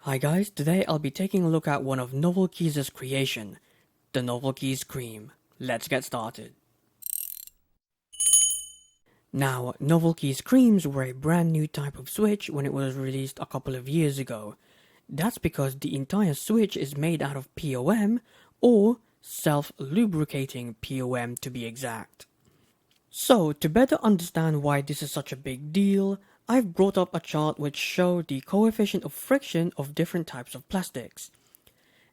Hi guys, today I'll be taking a look at one of NovelKeys' creation, the NovelKeys Cream. Let's get started. Now, NovelKeys Creams were a brand new type of switch when it was released a couple of years ago. That's because the entire switch is made out of POM, or self-lubricating POM to be exact. So, to better understand why this is such a big deal, I've brought up a chart which shows the coefficient of friction of different types of plastics.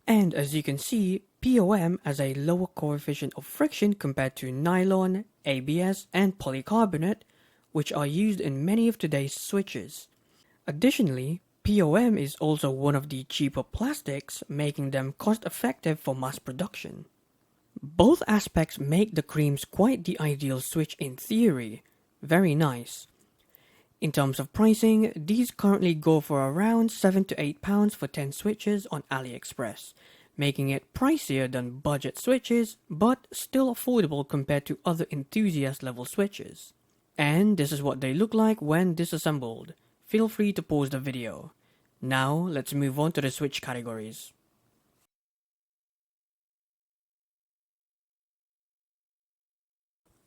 And as you can see, POM has a lower coefficient of friction compared to nylon, ABS, and polycarbonate, which are used in many of today's switches. Additionally, POM is also one of the cheaper plastics, making them cost-effective for mass production. Both aspects make the creams quite the ideal switch in theory. Very nice. In terms of pricing, these currently go for around £7 to £8 for 10 switches on AliExpress, making it pricier than budget switches, but still affordable compared to other enthusiast level switches. And this is what they look like when disassembled. Feel free to pause the video. Now let's move on to the switch categories.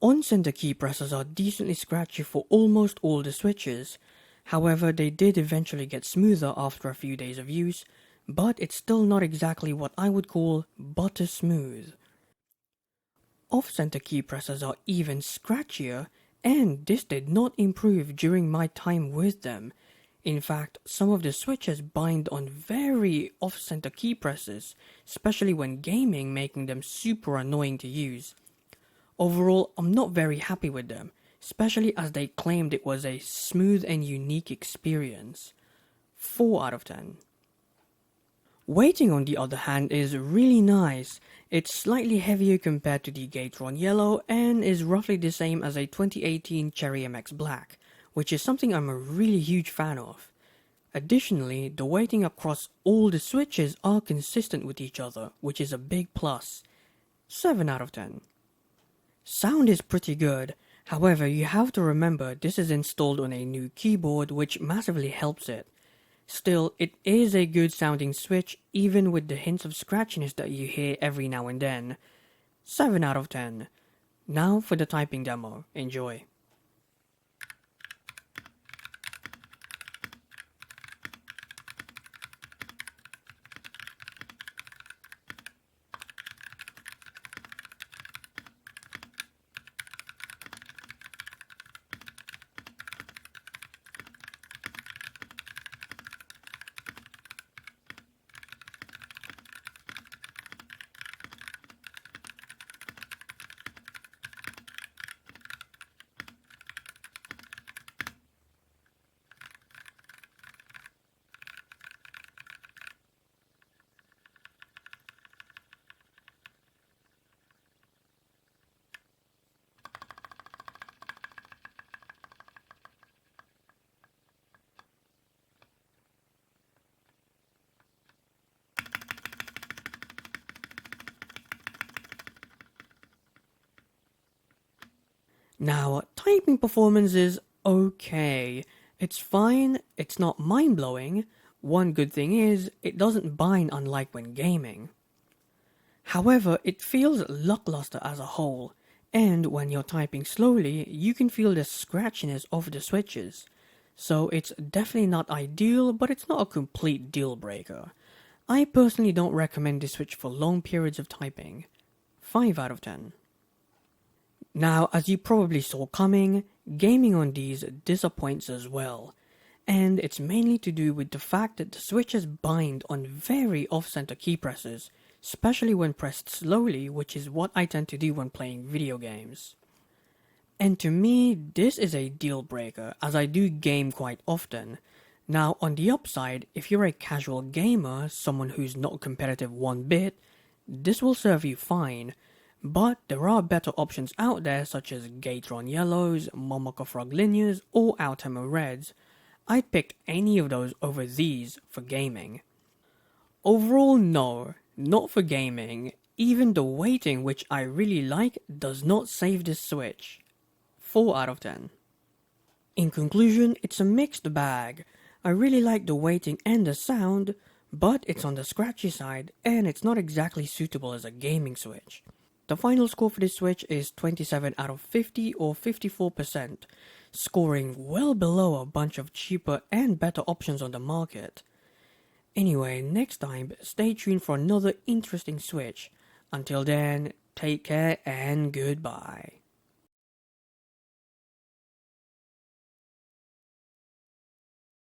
On-center key presses are decently scratchy for almost all the switches. However, they did eventually get smoother after a few days of use, but it's still not exactly what I would call butter smooth. Off-center key presses are even scratchier, and this did not improve during my time with them. In fact, some of the switches bind on very off-center key presses, especially when gaming, making them super annoying to use. Overall, I'm not very happy with them, especially as they claimed it was a smooth and unique experience. 4 out of 10. Weighting on the other hand is really nice. It's slightly heavier compared to the Gateron Yellow and is roughly the same as a 2018 Cherry MX Black, which is something I'm a really huge fan of. Additionally, the weighting across all the switches are consistent with each other, which is a big plus. 7 out of 10. Sound is pretty good, however you have to remember this is installed on a new keyboard which massively helps it. Still, it is a good sounding switch even with the hints of scratchiness that you hear every now and then. 7 out of 10. Now for the typing demo, enjoy. Now, typing performance is okay. It's fine, it's not mind-blowing. One good thing is, it doesn't bind unlike when gaming. However, it feels lackluster as a whole, and when you're typing slowly, you can feel the scratchiness of the switches. So it's definitely not ideal, but it's not a complete deal breaker. I personally don't recommend this switch for long periods of typing. 5 out of 10. Now, as you probably saw coming, gaming on these disappoints as well. And it's mainly to do with the fact that the switches bind on very off-center key presses, especially when pressed slowly, which is what I tend to do when playing video games. And to me, this is a deal breaker, as I do game quite often. Now, on the upside, if you're a casual gamer, someone who's not competitive one bit, this will serve you fine. But there are better options out there such as Gateron Yellows, MOMOKA FROG Linears, or Altemo Reds. I'd pick any of those over these for gaming. Overall, no, not for gaming. Even the weighting, which I really like, does not save this switch. 4 out of 10. In conclusion, it's a mixed bag. I really like the weighting and the sound, but it's on the scratchy side and it's not exactly suitable as a gaming switch. The final score for this switch is 27 out of 50 or 54%, scoring well below a bunch of cheaper and better options on the market. Anyway, next time, stay tuned for another interesting switch. Until then, take care and goodbye.